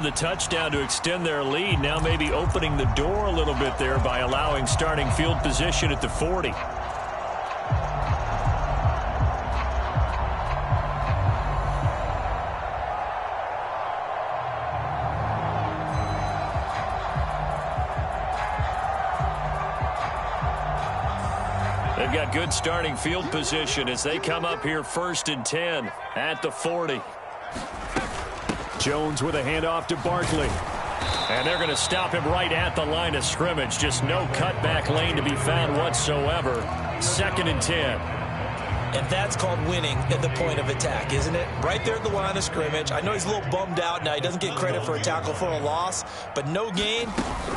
The touchdown to extend their lead, now maybe opening the door a little bit there by allowing starting field position at the 40. They've got good starting field position as they come up here 1st and 10 at the 40. Jones with a handoff to Barkley. And they're going to stop him right at the line of scrimmage. Just no cutback lane to be found whatsoever. 2nd and 10. And that's called winning at the point of attack, isn't it? Right there at the line of scrimmage. I know he's a little bummed out now. He doesn't get credit for a tackle for a loss, but no gain,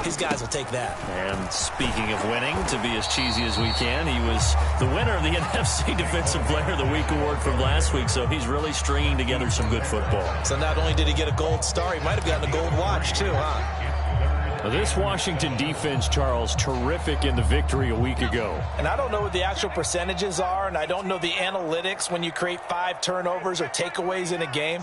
his guys will take that. And speaking of winning, to be as cheesy as we can, he was the winner of the NFC Defensive Player of the Week award from last week, so he's really stringing together some good football. So not only did he get a gold star, he might have gotten a gold watch too, huh? This Washington defense, Charles, terrific in the victory a week ago. And I don't know what the actual percentages are, and I don't know the analytics when you create 5 turnovers or takeaways in a game.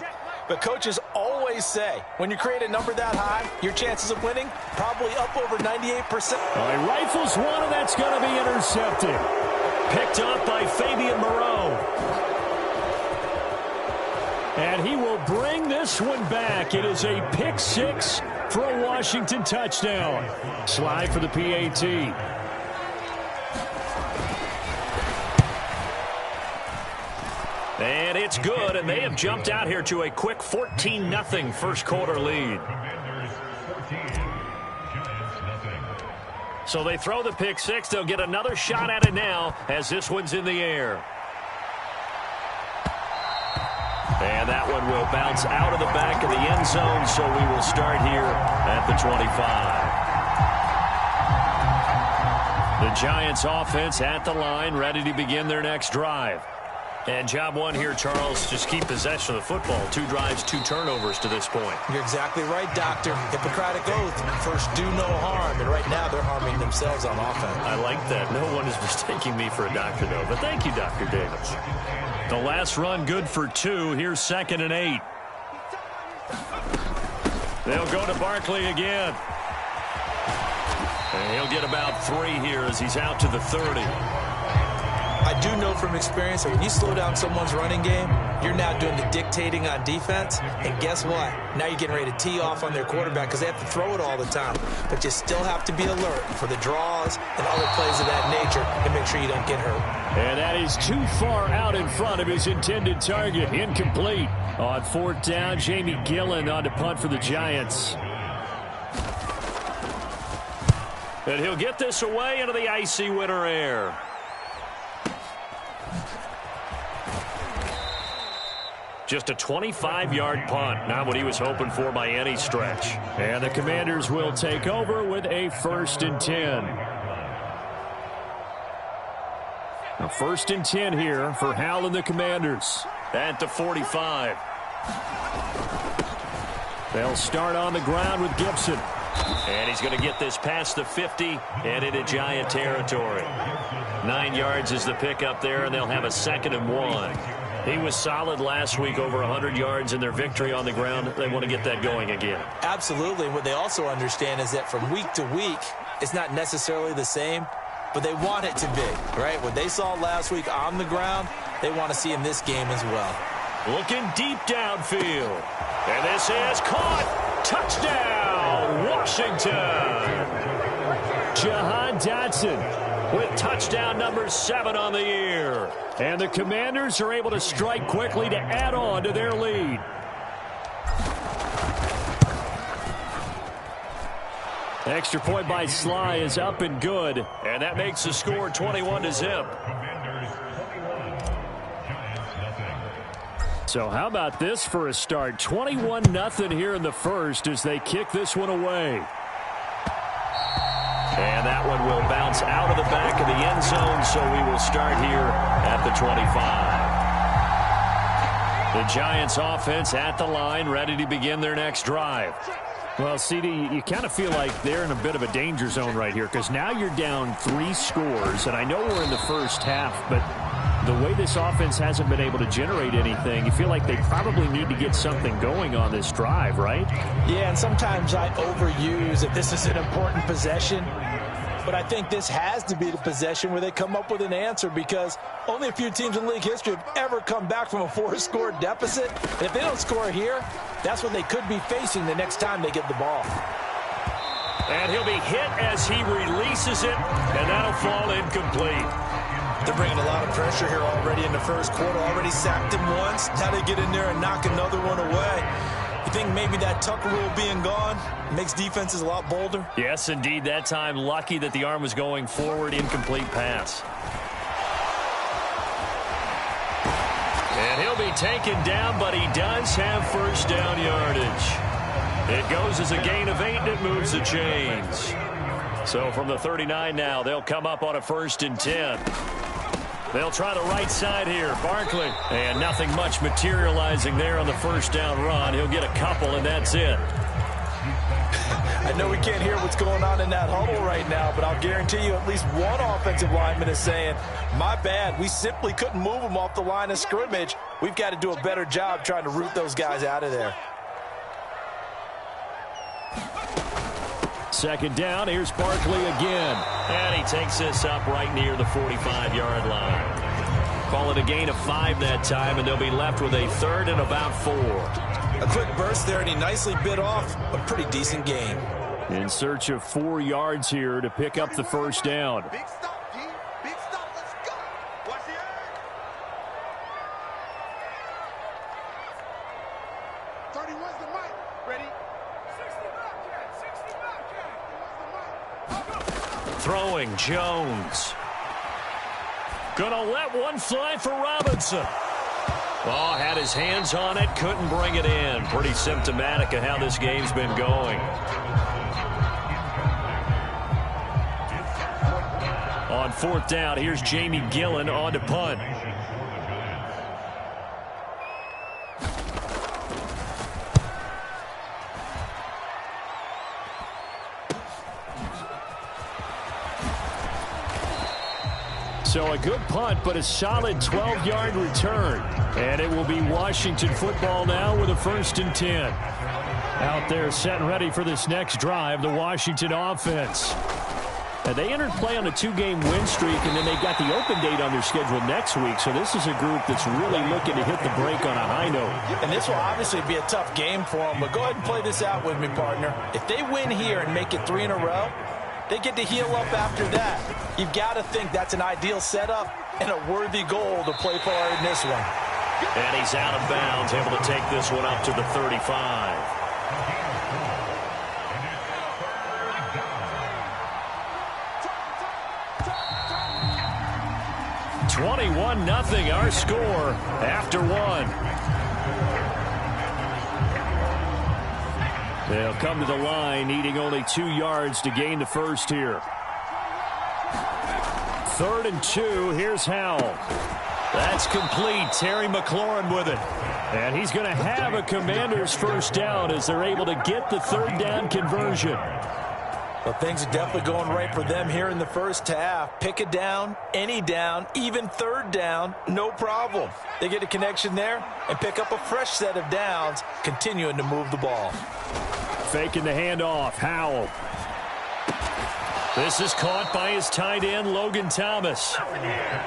But coaches always say, when you create a number that high, your chances of winning probably up over 98%. He rifles one, and that's going to be intercepted. Picked up by Fabian Moreau. And he will bring this one back. It is a pick 6 for a Washington touchdown. Slide for the PAT. And it's good, and they have jumped out here to a quick 14-0 first quarter lead. So they throw the pick 6. They'll get another shot at it now as this one's in the air. And that one will bounce out of the back of the end zone, so we will start here at the 25. The Giants offense at the line, ready to begin their next drive. And job one here, Charles, just keep possession of the football. 2 drives, 2 turnovers to this point. You're exactly right, Doctor. Hippocratic oath. First, do no harm. And right now, they're harming themselves on offense. I like that. No one is mistaking me for a doctor, though. But thank you, Dr. Davis. The last run good for 2. Here's 2nd and 8. They'll go to Barkley again. And he'll get about 3 here as he's out to the 30. I do know from experience that when you slow down someone's running game, you're now doing the dictating on defense. And guess what? Now you're getting ready to tee off on their quarterback because they have to throw it all the time. But you still have to be alert for the draws and other plays of that nature and make sure you don't get hurt. And that is too far out in front of his intended target. Incomplete. On 4th down, Jamie Gillen on to punt for the Giants. And he'll get this away into the icy winter air. Just a 25-yard punt. Not what he was hoping for by any stretch. And the Commanders will take over with a 1st and 10. A 1st and 10 here for Hal and the Commanders. At the 45. They'll start on the ground with Gibson. And he's going to get this past the 50 and into Giant territory. 9 yards is the pickup there, and they'll have a 2nd and 1. He was solid last week, over 100 yards in their victory on the ground. They want to get that going again. Absolutely. What they also understand is that from week to week, it's not necessarily the same, but they want it to be, right? What they saw last week on the ground, they want to see in this game as well. Looking deep downfield. And this is caught. Touchdown, Washington. Jahan Dotson with touchdown number 7 on the year. And the Commanders are able to strike quickly to add on to their lead. Extra point by Sly is up and good. And that makes the score 21-0. So how about this for a start? 21-0 here in the first as they kick this one away. And that one will bounce out of the back of the end zone, so we will start here at the 25. The Giants offense at the line, ready to begin their next drive. Well, CD, you kind of feel like they're in a bit of a danger zone right here because now you're down 3 scores, and I know we're in the first half, but the way this offense hasn't been able to generate anything, you feel like they probably need to get something going on this drive, right? Yeah, and sometimes I overuse that this is an important possession. But I think this has to be the possession where they come up with an answer, because only a few teams in league history have ever come back from a 4-score deficit. And if they don't score here, that's what they could be facing the next time they get the ball. And he'll be hit as he releases it, and that'll fall incomplete. They're bringing a lot of pressure here already in the first quarter. Already sacked him once. Now they get in there and knock another one away. You think maybe that Tucker rule being gone makes defenses a lot bolder? Yes, indeed. That time, lucky that the arm was going forward. Incomplete pass. And he'll be taken down, but he does have first down yardage. It goes as a gain of 8, and it moves the chains. So from the 39 now, they'll come up on a 1st and 10. They'll try the right side here. Barkley. And nothing much materializing there on the first down run. He'll get a couple, and that's it. I know we can't hear what's going on in that huddle right now, but I'll guarantee you at least one offensive lineman is saying, my bad, we simply couldn't move them off the line of scrimmage. We've got to do a better job trying to root those guys out of there. Second down, here's Barkley again. And he takes this up right near the 45-yard line. Call it a gain of 5 that time, and they'll be left with a 3rd and about 4. A quick burst there, and he nicely bit off a pretty decent gain. In search of 4 yards here to pick up the first down. Big stop, G. Big stop. Let's go. Watch the air. 31's the mic. Ready? 60 back, 60 back. Throwing Jones. Gonna let one fly for Robinson. Oh, had his hands on it, couldn't bring it in. Pretty symptomatic of how this game's been going. On 4th down, here's Jamie Gillen on to punt. So a good punt, but a solid 12-yard return. And it will be Washington football now with a 1st and 10. Out there set and ready for this next drive, the Washington offense. And they entered play on a 2-game win streak, and then they got the open date on their schedule next week. So this is a group that's really looking to hit the break on a high note. And this will obviously be a tough game for them, but go ahead and play this out with me, partner. If they win here and make it 3 in a row, they get to heal up after that. You've got to think that's an ideal setup and a worthy goal to play for in this one. And he's out of bounds, able to take this one up to the 35. "21-0 our score after 1. They'll come to the line, needing only 2 yards to gain the first here. 3rd and 2, here's Howell. That's complete. Terry McLaurin with it. And he's going to have a Commanders first down as they're able to get the 3rd down conversion. Well, things are definitely going right for them here in the first half. Pick a down, any down, even 3rd down, no problem. They get a connection there and pick up a fresh set of downs, continuing to move the ball. Faking the handoff, Howell. This is caught by his tight end, Logan Thomas.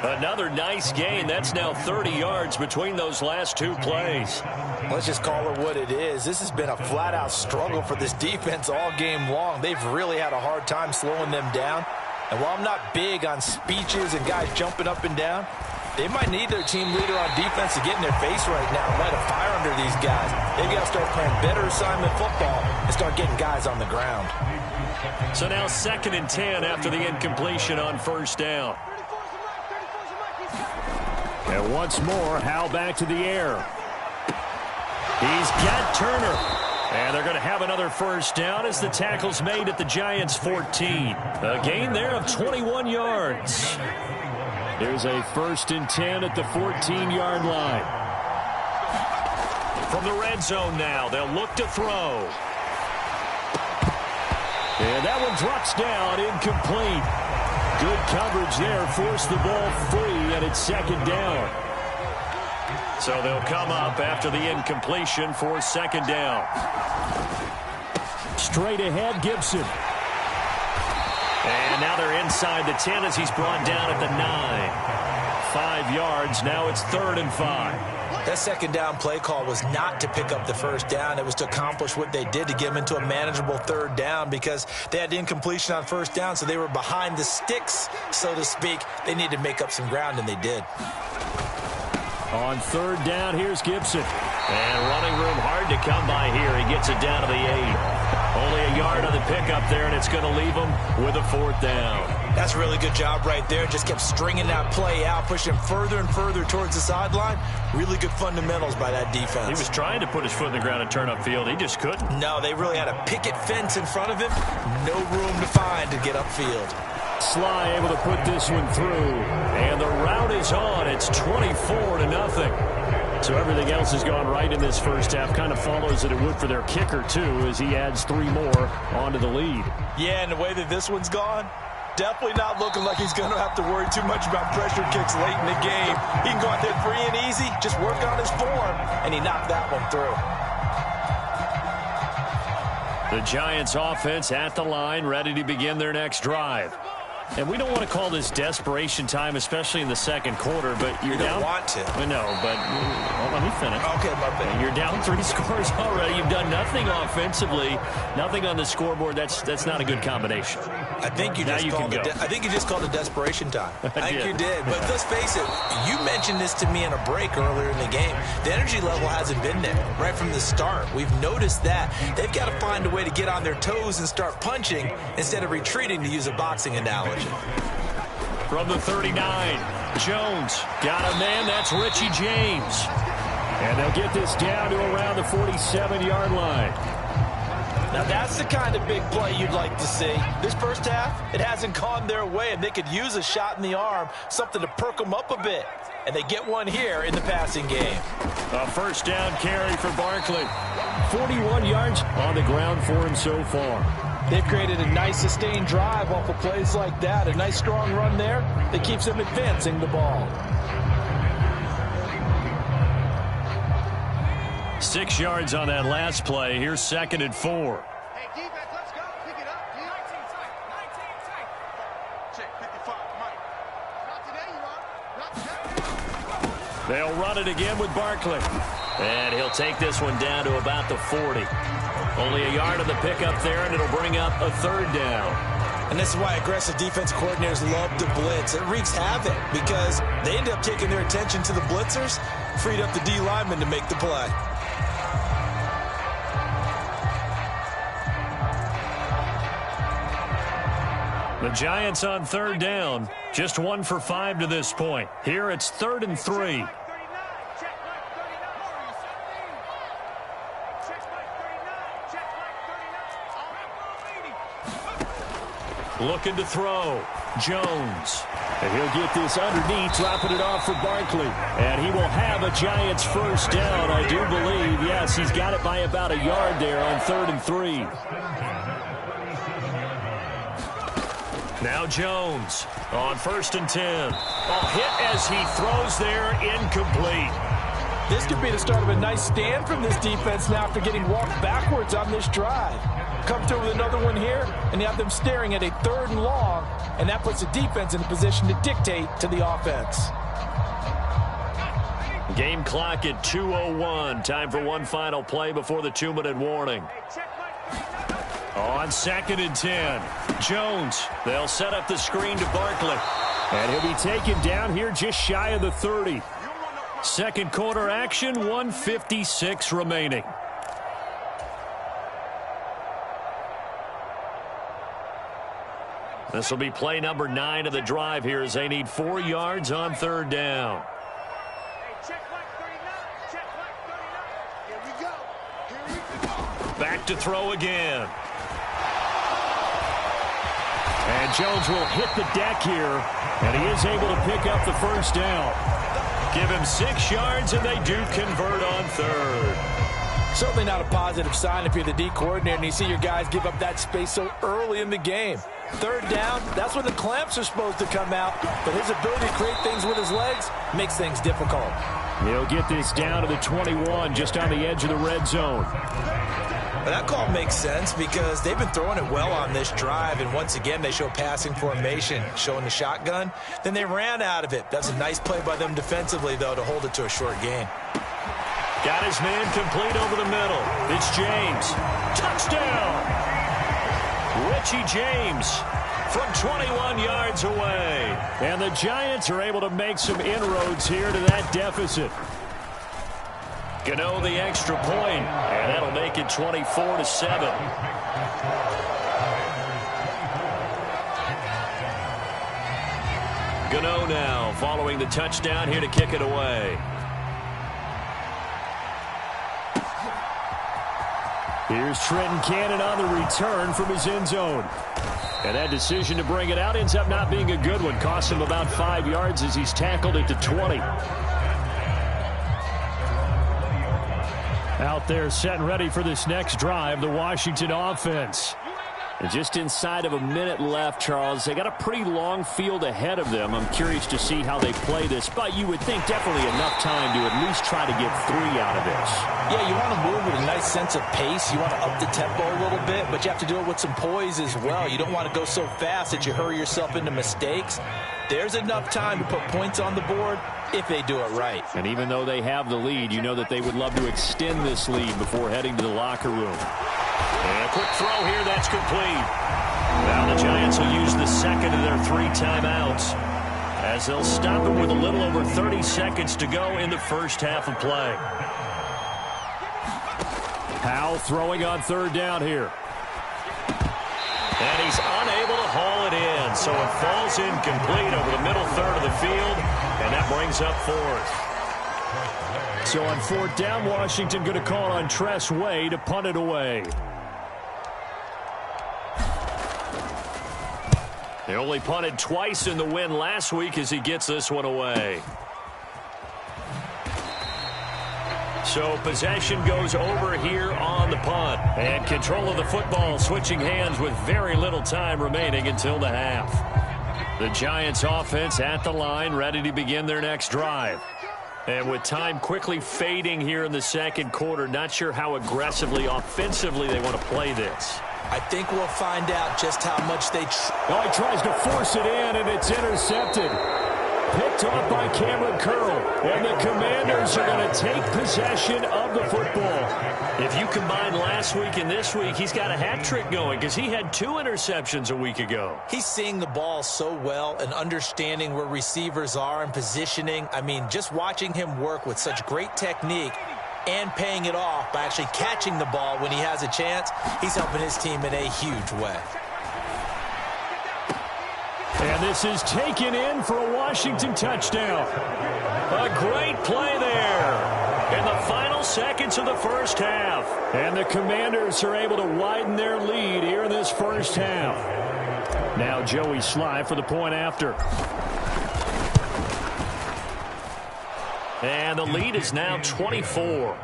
Another nice gain. That's now 30 yards between those last 2 plays. Let's just call it what it is. This has been a flat-out struggle for this defense all game long. They've really had a hard time slowing them down. And while I'm not big on speeches and guys jumping up and down, they might need their team leader on defense to get in their face right now and light a fire under these guys. They've got to start playing better assignment football and start getting guys on the ground. So now 2nd and 10 after the incompletion on 1st down. And once more, Howell back to the air. He's got Turner. And they're going to have another first down as the tackle's made at the Giants' 14. A gain there of 21 yards. Here's a 1st and 10 at the 14-yard line. From the red zone now, they'll look to throw. And that one drops down, incomplete. Good coverage there. Forced the ball free, and it's second down. So they'll come up after the incompletion for second down. Straight ahead, Gibson. And now they're inside the 10 as he's brought down at the 9. 5 yards. Now it's 3rd and 5. That second down play call was not to pick up the first down. It was to accomplish what they did, to get them into a manageable 3rd down, because they had incompletion on first down, so they were behind the sticks, so to speak. They needed to make up some ground, and they did. On 3rd down, here's Gibson. And running room hard to come by here. He gets it down to the 8. Only a yard on the pickup there, and it's going to leave him with a 4th down. That's a really good job right there. Just kept stringing that play out, pushing further and further towards the sideline. Really good fundamentals by that defense. He was trying to put his foot in the ground and turn upfield. He just couldn't. No, they really had a picket fence in front of him. No room to find to get upfield. Sly able to put this one through. And the route is on. It's 24-0. So everything else has gone right in this first half. Kind of follows that it would for their kicker, too, as he adds 3 more onto the lead. Yeah, and the way that this one's gone, definitely not looking like he's going to have to worry too much about pressure kicks late in the game. He can go out there free and easy, just work on his form, and he knocked that one through. The Giants offense at the line, ready to begin their next drive. And we don't want to call this desperation time, especially in the second quarter, but you're down. You don't want to. I know, but let me finish. Okay, my bad. You're down 3 scores already. You've done nothing offensively, nothing on the scoreboard. That's not a good combination. I think you just called it. I think you just called it desperation time. I think you did. But let's face it, you mentioned this to me in a break earlier in the game. The energy level hasn't been there right from the start. We've noticed that. They've got to find a way to get on their toes and start punching instead of retreating, to use a boxing analogy. From the 39, Jones got a man. That's Richie James. And they'll get this down to around the 47-yard line. Now, that's the kind of big play you'd like to see. This first half, it hasn't gone their way, and they could use a shot in the arm, something to perk them up a bit. And they get one here in the passing game. A first down carry for Barkley. 41 yards on the ground for him so far. They've created a nice sustained drive off of plays like that. A nice strong run there that keeps them advancing the ball. 6 yards on that last play. Here's 2nd and 4. Hey, defense, let's go. Pick it up. 19 tight. Check 55, Mike. Not today, you are. Not today. They'll run it again with Barkley. And he'll take this one down to about the 40. Only a yard on the pickup there, and it'll bring up a 3rd down. And this is why aggressive defensive coordinators love to blitz. It wreaks havoc because they end up taking their attention to the blitzers, freed up the D lineman to make the play. The Giants on 3rd down, just 1 for 5 to this point. Here it's 3rd and 3. Looking to throw. Jones. And he'll get this underneath, dropping it off for Barkley. And he will have a Giants first down, I do believe. Yes, he's got it by about a yard there on 3rd and 3. Now Jones on 1st and 10. A hit as he throws there, incomplete. This could be the start of a nice stand from this defense now after getting walked backwards on this drive. Come through with another one here, and you have them staring at a 3rd and long, and that puts the defense in a position to dictate to the offense. Game clock at 2:01. Time for one final play before the 2-minute warning. On 2nd and 10, Jones. They'll set up the screen to Barkley. And he'll be taken down here just shy of the 30. Second quarter action, 1:56 remaining. This will be play number 9 of the drive here as they need 4 yards on 3rd down. Back to throw again. And Jones will hit the deck here, and he is able to pick up the first down. Give him 6 yards, and they do convert on 3rd. Certainly not a positive sign if you're the D coordinator and you see your guys give up that space so early in the game. Third down, that's when the clamps are supposed to come out, but his ability to create things with his legs makes things difficult. He'll get this down to the 21, just on the edge of the red zone. But that call makes sense because they've been throwing it well on this drive, and once again they show passing formation, showing the shotgun. Then they ran out of it. That's a nice play by them defensively, though, to hold it to a short gain. Got his man complete over the middle. It's James. Touchdown! Richie James from 21 yards away. And the Giants are able to make some inroads here to that deficit. Gano the extra point, and that'll make it 24-7. Gano now following the touchdown here to kick it away. Here's Trenton Cannon on the return from his end zone. And that decision to bring it out ends up not being a good one. Costs him about 5 yards as he's tackled at the 20. Out there set and ready for this next drive, the Washington offense. And just inside of a minute left, Charles. They got a pretty long field ahead of them. I'm curious to see how they play this, but you would think definitely enough time to at least try to get 3 out of this. Yeah, you want to move with a nice sense of pace. You want to up the tempo a little bit, but you have to do it with some poise as well. You don't want to go so fast that you hurry yourself into mistakes. There's enough time to put points on the board if they do it right. And even though they have the lead, you know that they would love to extend this lead before heading to the locker room. And a quick throw here, that's complete. Now the Giants will use the second of their 3 timeouts as they'll stop it with a little over 30 seconds to go in the first half of play. Powell throwing on third down here. And he's unable to haul it in, so it falls incomplete over the middle third of the field, and that brings up 4th. So on 4th down, Washington going to call on Tress Way to punt it away. They only punted twice in the win last week as he gets this one away. So possession goes over here on the punt. And control of the football switching hands with very little time remaining until the half. The Giants offense at the line, ready to begin their next drive. And with time quickly fading here in the second quarter, not sure how aggressively, offensively they want to play this. I think we'll find out just how much they he tries to force it in, and it's intercepted. Picked off by Cameron Curl. And the Commanders are going to take possession of the football. If you combine last week and this week, he's got a hat trick going because he had 2 interceptions a week ago. He's seeing the ball so well and understanding where receivers are and positioning. I mean, just watching him work with such great technique and paying it off by actually catching the ball when he has a chance, he's helping his team in a huge way. And this is taken in for a Washington touchdown. A great play there in the final seconds of the first half. And the Commanders are able to widen their lead here in this first half. Now Joey Sly for the point after. And the lead is now 24.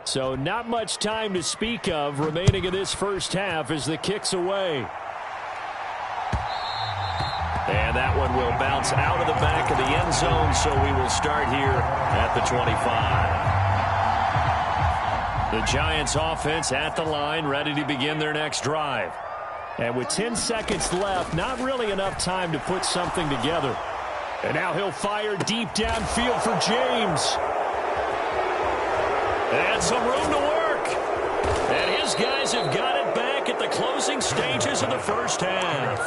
So not much time to speak of remaining in this first half as the kick's away. And that one will bounce out of the back of the end zone, so we will start here at the 25. The Giants offense at the line, ready to begin their next drive. And with 10 seconds left, not really enough time to put something together. And now he'll fire deep downfield for James. And some room to work. And his guys have got it back at the closing stages of the first half.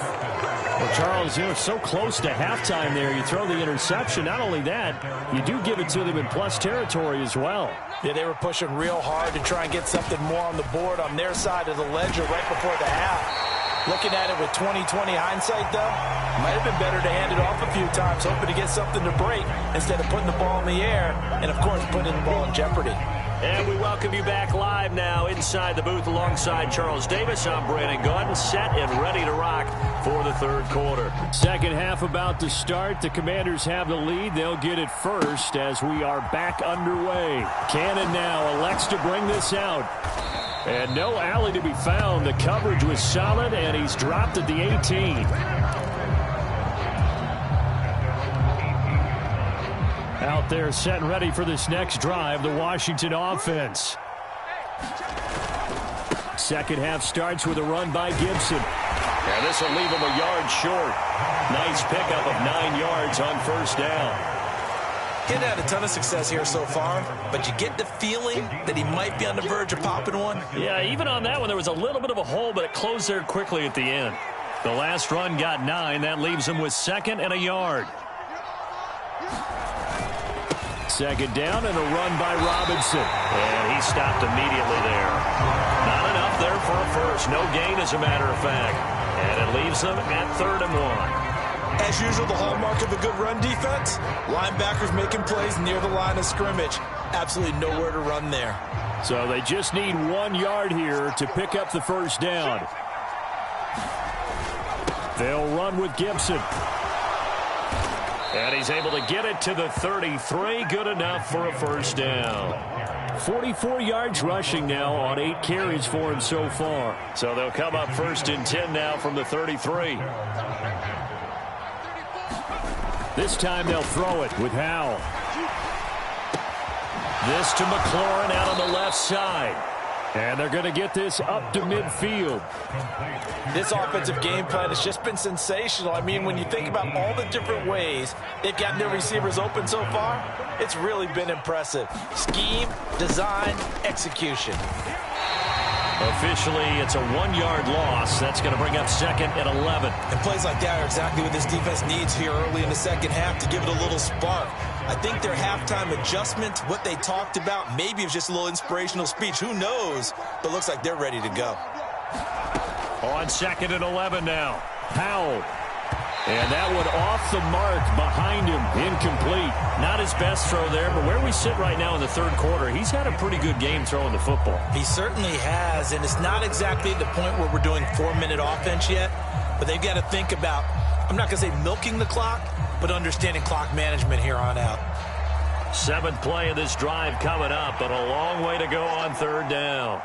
Well, Charles, you're so close to halftime there. You throw the interception. Not only that, you do give it to them in plus territory as well. Yeah, they were pushing real hard to try and get something more on the board on their side of the ledger right before the half. Looking at it with 20/20 hindsight, though, might have been better to hand it off a few times, hoping to get something to break instead of putting the ball in the air and, of course, putting the ball in jeopardy. And we welcome you back live now inside the booth alongside Charles Davis. I'm Brandon Gaudin, set and ready to rock for the third quarter. Second half about to start. The Commanders have the lead. They'll get it first as we are back underway. Cannon now elects to bring this out. And no alley to be found. The coverage was solid, and he's dropped at the 18. Out there set and ready for this next drive, the Washington offense. Second half starts with a run by Gibson. And this will leave him a yard short. Nice pickup of 9 yards on first down. He's had a ton of success here so far, but you get the feeling that he might be on the verge of popping one. Yeah, even on that one, there was a little bit of a hole, but it closed there quickly at the end. The last run got 9. That leaves him with 2nd and a yard. Second down and a run by Robinson. And he stopped immediately there. Not enough there for a first. No gain, as a matter of fact. And it leaves them at 3rd and 1. As usual, the hallmark of a good run defense, linebackers making plays near the line of scrimmage. Absolutely nowhere to run there. So they just need 1 yard here to pick up the first down. They'll run with Gibson. And he's able to get it to the 33. Good enough for a first down. 44 yards rushing now on 8 carries for him so far. So they'll come up 1st and 10 now from the 33. This time they'll throw it with Howell. This to McLaurin out on the left side. And they're going to get this up to midfield. This offensive game plan has just been sensational. I mean, when you think about all the different ways they've gotten their receivers open so far, it's really been impressive. Scheme, design, execution. Officially, it's a 1-yard loss. That's going to bring up 2nd and 11. And plays like that are exactly what this defense needs here early in the second half to give it a little spark. I think their halftime adjustment, what they talked about, maybe it was just a little inspirational speech. Who knows? But looks like they're ready to go. On 2nd and 11 now. Howell. And that one off the mark behind him. Incomplete. Not his best throw there, but where we sit right now in the third quarter, he's had a pretty good game throwing the football. He certainly has, and it's not exactly the point where we're doing 4-minute offense yet, but they've got to think about, I'm not going to say milking the clock, but understanding clock management here on out. 7th play of this drive coming up, but a long way to go on 3rd down.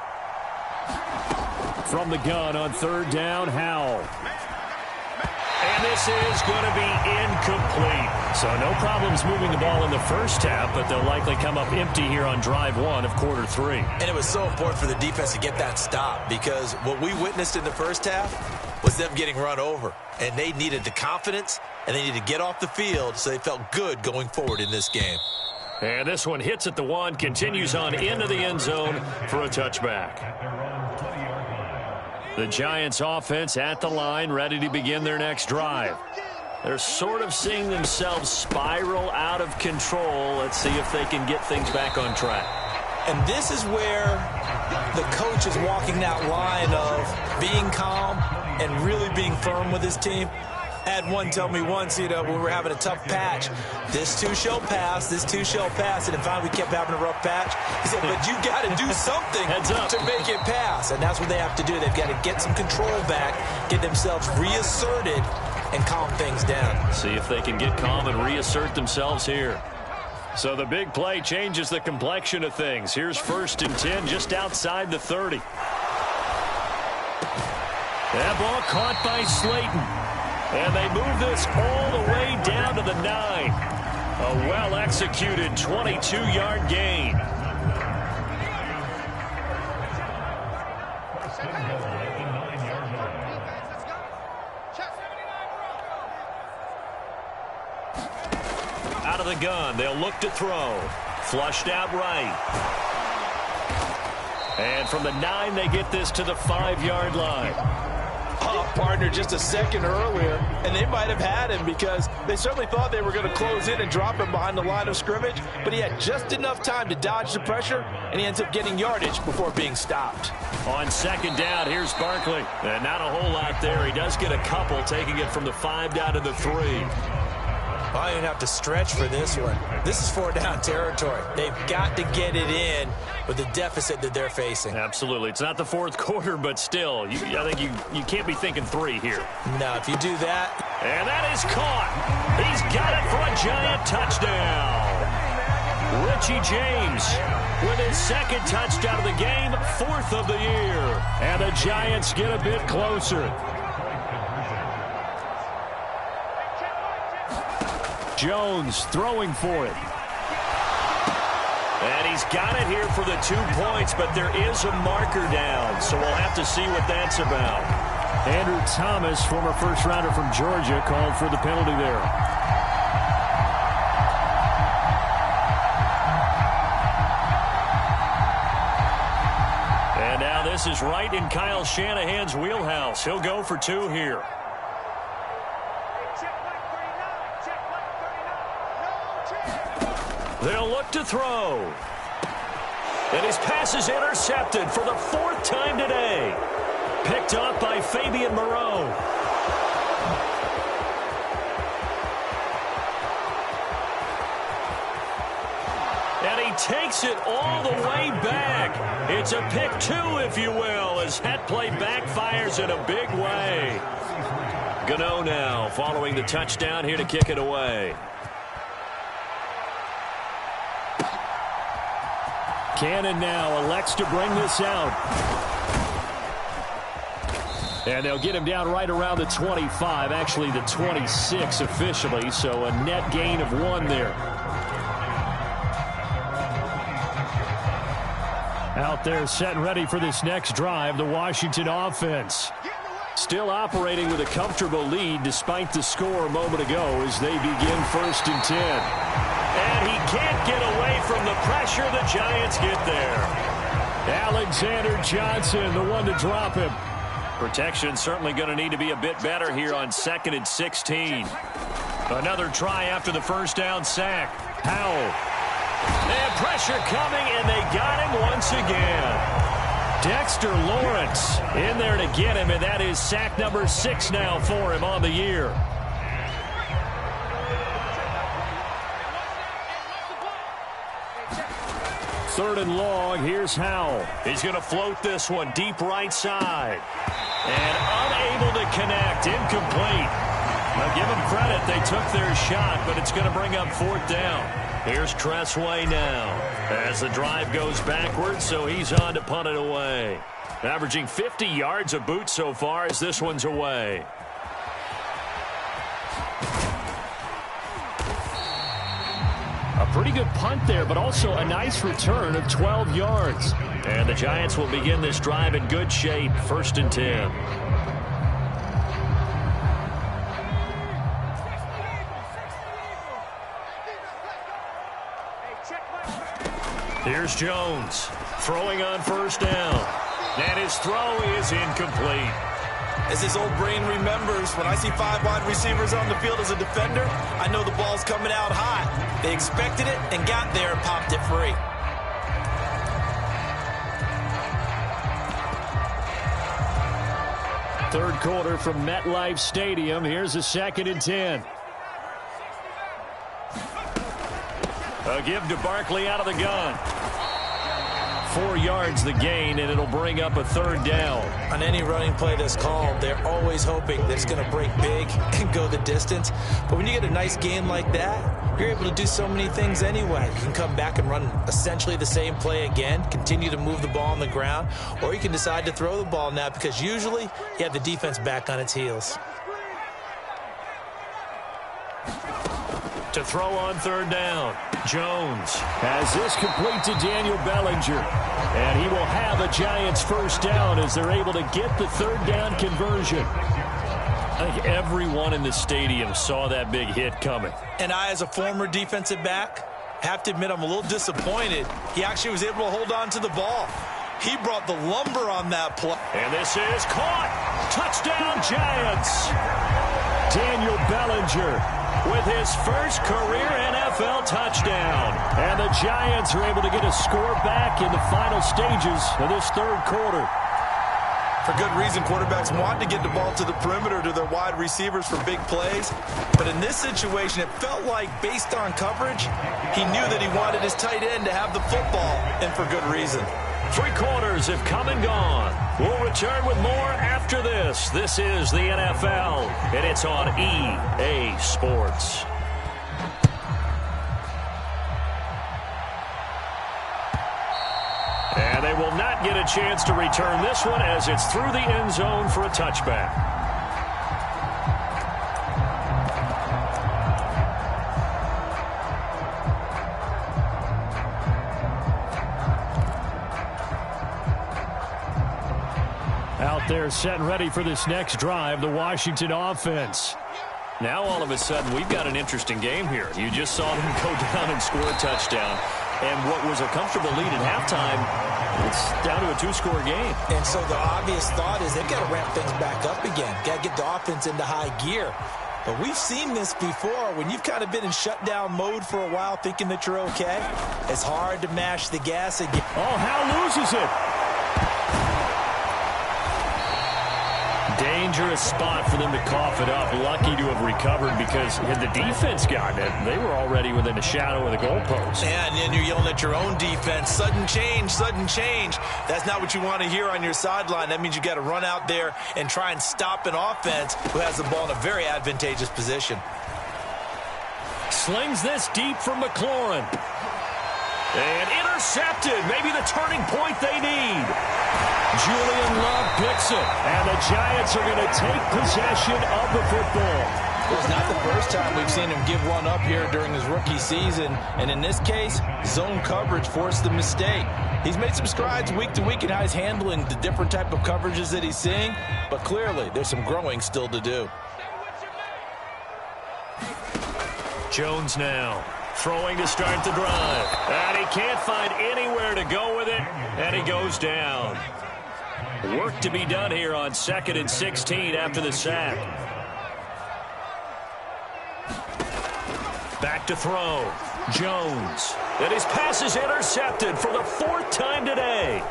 From the gun on 3rd down, Howell. And this is going to be incomplete. So no problems moving the ball in the first half, but they'll likely come up empty here on drive 1 of quarter 3. And it was so important for the defense to get that stop, because what we witnessed in the first half was them getting run over. And they needed the confidence, and they needed to get off the field so they felt good going forward in this game. And this one hits at the 1, continues on into the end zone for a touchback. The Giants offense at the line, ready to begin their next drive. They're sort of seeing themselves spiral out of control. Let's see if they can get things back on track. And this is where the coach is walking that line of being calm and really being firm with his team. I had one tell me once, when we were having a tough patch, this too shall pass, this too shall pass, and in fact we kept having a rough patch. He said, but you got to do something to make it pass, and that's what they have to do. They've got to get some control back, get themselves reasserted, and calm things down. See if they can get calm and reassert themselves here. So the big play changes the complexion of things. Here's 1st and 10 just outside the 30. That ball caught by Slayton. And they move this all the way down to the 9. A well-executed 22-yard gain. Out of the gun, they'll look to throw. Flushed out right. And from the 9, they get this to the 5-yard line. Partner just a second earlier, and they might have had him because they certainly thought they were going to close in and drop him behind the line of scrimmage, but he had just enough time to dodge the pressure, and he ends up getting yardage before being stopped. On 2nd down, here's Barkley. And not a whole lot there. He does get a couple, taking it from the 5 down to the 3. I don't even have to stretch for this one. This is 4-down territory. They've got to get it in with the deficit that they're facing. Absolutely. It's not the fourth quarter, but still, I think you can't be thinking 3 here. No, if you do that. And that is caught. He's got it for a Giant touchdown. Richie James with his second touchdown of the game, 4th of the year. And the Giants get a bit closer. Jones throwing for it. And he's got it here for the 2 points, but there is a marker down, so we'll have to see what that's about. Andrew Thomas, former first-rounder from Georgia, called for the penalty there. And now this is right in Kyle Shanahan's wheelhouse. He'll go for 2 here. They'll look to throw. And his pass is intercepted for the 4th time today. Picked up by Fabian Moreau. And he takes it all the way back. It's a pick 2, if you will, as that play backfires in a big way. Gano now following the touchdown here to kick it away. Cannon now elects to bring this out. And they'll get him down right around the 25, actually the 26 officially, so a net gain of 1 there. Out there set and ready for this next drive, the Washington offense. Still operating with a comfortable lead despite the score a moment ago as they begin 1st and 10. And he can't get away from the pressure. The Giants get there. Alexander Johnson, the one to drop him. Protection certainly going to need to be a bit better here on 2nd and 16. Another try after the first down sack. Howell. And pressure coming, and they got him once again. Dexter Lawrence in there to get him, and that is sack number 6 now for him on the year. Third and long, here's Howell. He's going to float this one deep right side. And unable to connect, incomplete. Now give them credit, they took their shot, but it's going to bring up 4th down. Here's Tressway now as the drive goes backwards, so he's on to punt it away. Averaging 50 yards a boot so far as this one's away. A pretty good punt there, but also a nice return of 12 yards. And the Giants will begin this drive in good shape, 1st and 10. Here's Jones throwing on 1st down. And his throw is incomplete. As his old brain remembers, when I see 5 wide receivers on the field as a defender, I know the ball's coming out hot. They expected it and got there and popped it free. Third quarter from MetLife Stadium. Here's a 2nd and 10. A give to Barkley out of the gun. 4 yards the gain, and it'll bring up a 3rd down. On any running play that's called, they're always hoping that it's going to break big and go the distance. But when you get a nice gain like that, you're able to do so many things anyway. You can come back and run essentially the same play again, continue to move the ball on the ground, or you can decide to throw the ball now because usually you have the defense back on its heels. To throw on 3rd down, Jones has this complete to Daniel Bellinger. And he will have a Giants 1st down as they're able to get the 3rd down conversion. I think everyone in the stadium saw that big hit coming. And I, as a former defensive back, have to admit I'm a little disappointed. He actually was able to hold on to the ball. He brought the lumber on that play. And this is caught. Touchdown, Giants. Daniel Bellinger with his first career NFL touchdown. And the Giants are able to get a score back in the final stages of this 3rd quarter. For good reason, quarterbacks want to get the ball to the perimeter to their wide receivers for big plays. But in this situation, it felt like, based on coverage, he knew that he wanted his tight end to have the football, and for good reason. 3 quarters have come and gone. We'll return with more after this. This is the NFL, and it's on EA Sports. And they will not get a chance to return this one as it's through the end zone for a touchback. Out there set and ready for this next drive, the Washington offense. Now all of a sudden we've got an interesting game here. You just saw them go down and score a touchdown. And what was a comfortable lead at halftime, it's down to a 2-score game. And so the obvious thought is they've got to ramp things back up again. Got to get the offense into high gear. But we've seen this before. When you've kind of been in shutdown mode for a while thinking that you're okay, it's hard to mash the gas again. Oh, Hal loses it. Dangerous spot for them to cough it up. Lucky to have recovered because had the defense gotten it, they were already within a shadow of the goalpost. Yeah, and then you're yelling at your own defense. Sudden change, sudden change. That's not what you want to hear on your sideline. That means you got to run out there and try and stop an offense who has the ball in a very advantageous position. Slings this deep from McLaurin. And intercepted. Maybe the turning point they need. Julian Love picks it. And the Giants are going to take possession of the football. It's not the first time we've seen him give one up here during his rookie season. And in this case, zone coverage forced the mistake. He's made some strides week to week in how he's handling the different type of coverages that he's seeing. But clearly, there's some growing still to do. Jones now. Throwing to start the drive. And he can't find anywhere to go with it. And he goes down. Work to be done here on 2nd and 16 after the sack. Back to throw. Jones. And his pass is intercepted for the 4th time today.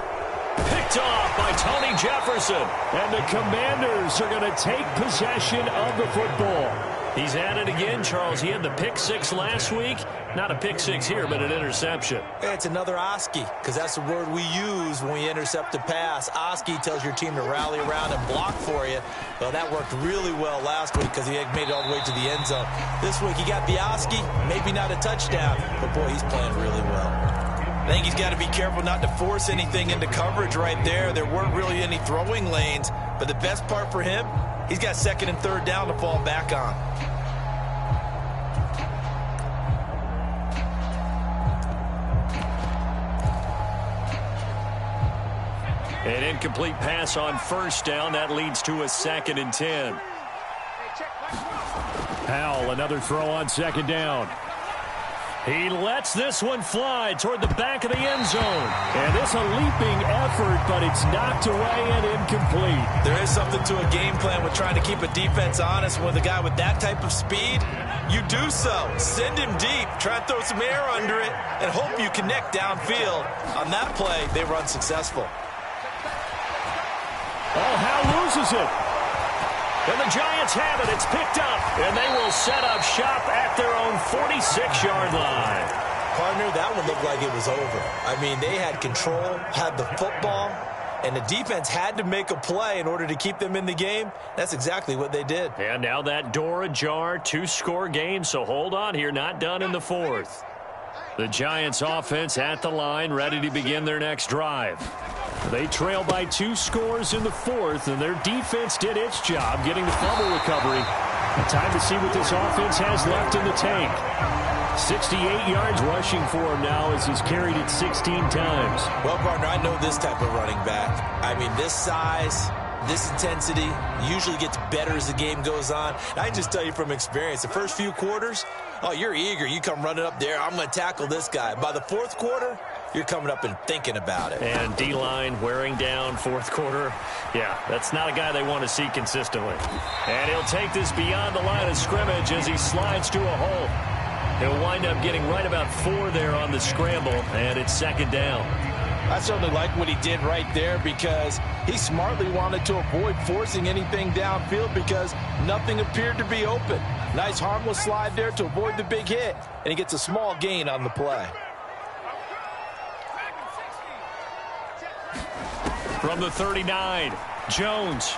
Picked off by Tony Jefferson. And the Commanders are going to take possession of the football. He's at it again, Charles. He had the pick 6 last week. Not a pick 6 here, but an interception. It's another Oski, because that's the word we use when we intercept a pass. Oski tells your team to rally around and block for you. Well, that worked really well last week because he had made it all the way to the end zone. This week he got the Oski, maybe not a touchdown, but boy, he's playing really well. I think he's got to be careful not to force anything into coverage right there. There weren't really any throwing lanes, but the best part for him, he's got 2nd and 3rd down to fall back on. An incomplete pass on 1st down. That leads to a 2nd and 10. Howell, another throw on 2nd down. He lets this one fly toward the back of the end zone. And it's a leaping effort, but it's knocked away and incomplete. There is something to a game plan with trying to keep a defense honest. With a guy with that type of speed, you do so. Send him deep, try and throw some air under it, and hope you connect downfield. On that play, they were unsuccessful. Oh, Howell loses it. And the Giants have it. It's picked up. And they will set up shop at their own 46-yard line. Partner, that one looked like it was over. I mean, they had control, had the football, and the defense had to make a play in order to keep them in the game. That's exactly what they did. And now that door ajar, 2-score game, so hold on here. Not done in the 4th. The Giants offense at the line, ready to begin their next drive. They trail by 2 scores in the 4th, and their defense did its job getting the fumble recovery. Time to see what this offense has left in the tank. 68 yards rushing for him now as he's carried it 16 times. Well, partner, I know this type of running back. I mean, this size, this intensity usually gets better as the game goes on. And I can just tell you from experience, the first few quarters, oh, you're eager. You come running up there, I'm going to tackle this guy. By the 4th quarter, you're coming up and thinking about it. And D-line wearing down 4th quarter. Yeah, that's not a guy they want to see consistently. And he'll take this beyond the line of scrimmage as he slides to a hole. He'll wind up getting right about 4 there on the scramble, and it's 2nd down. I certainly like what he did right there because he smartly wanted to avoid forcing anything downfield because nothing appeared to be open. Nice harmless slide there to avoid the big hit, and he gets a small gain on the play. From the 39, Jones.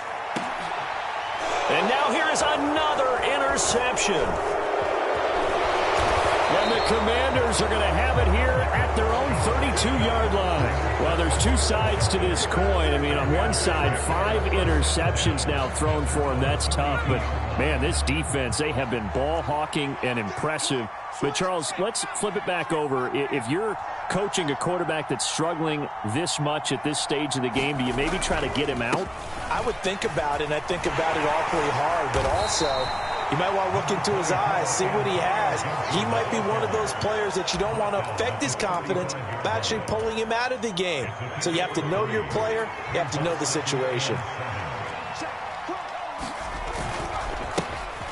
And now here is another interception. And the Commanders are going to have it here at their own 32-yard line. Well, there's two sides to this coin. I mean, on one side, 5 interceptions now thrown for him. That's tough. But, man, this defense, they have been ball hawking and impressive. But, Charles, let's flip it back over. If you're coaching a quarterback that's struggling this much at this stage of the game, do you maybe try to get him out? I would think about it, and I think about it awfully hard. But also, you might want to look into his eyes, see what he has. He might be one of those players that you don't want to affect his confidence by actually pulling him out of the game. So you have to know your player. You have to know the situation.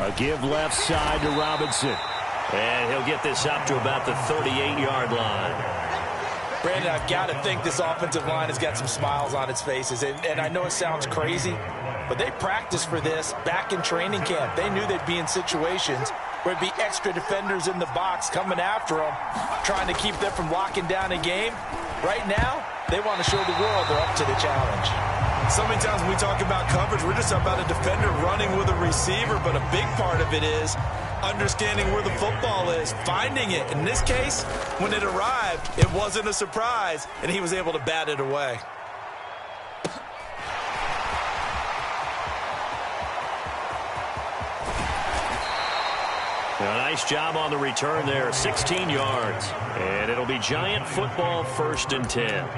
A give left side to Robinson. And he'll get this up to about the 38-yard line. Brandon, I've got to think this offensive line has got some smiles on its faces. And I know it sounds crazy, but they practiced for this back in training camp. They knew they'd be in situations where it'd be extra defenders in the box coming after them, trying to keep them from locking down a game. Right now, they want to show the world they're up to the challenge. So many times when we talk about coverage, we're just about a defender running with a receiver, but a big part of it is understanding where the football is, finding it. In this case, when it arrived, it wasn't a surprise, and he was able to bat it away. A nice job on the return there, 16 yards. And it'll be Giant football, 1st and 10.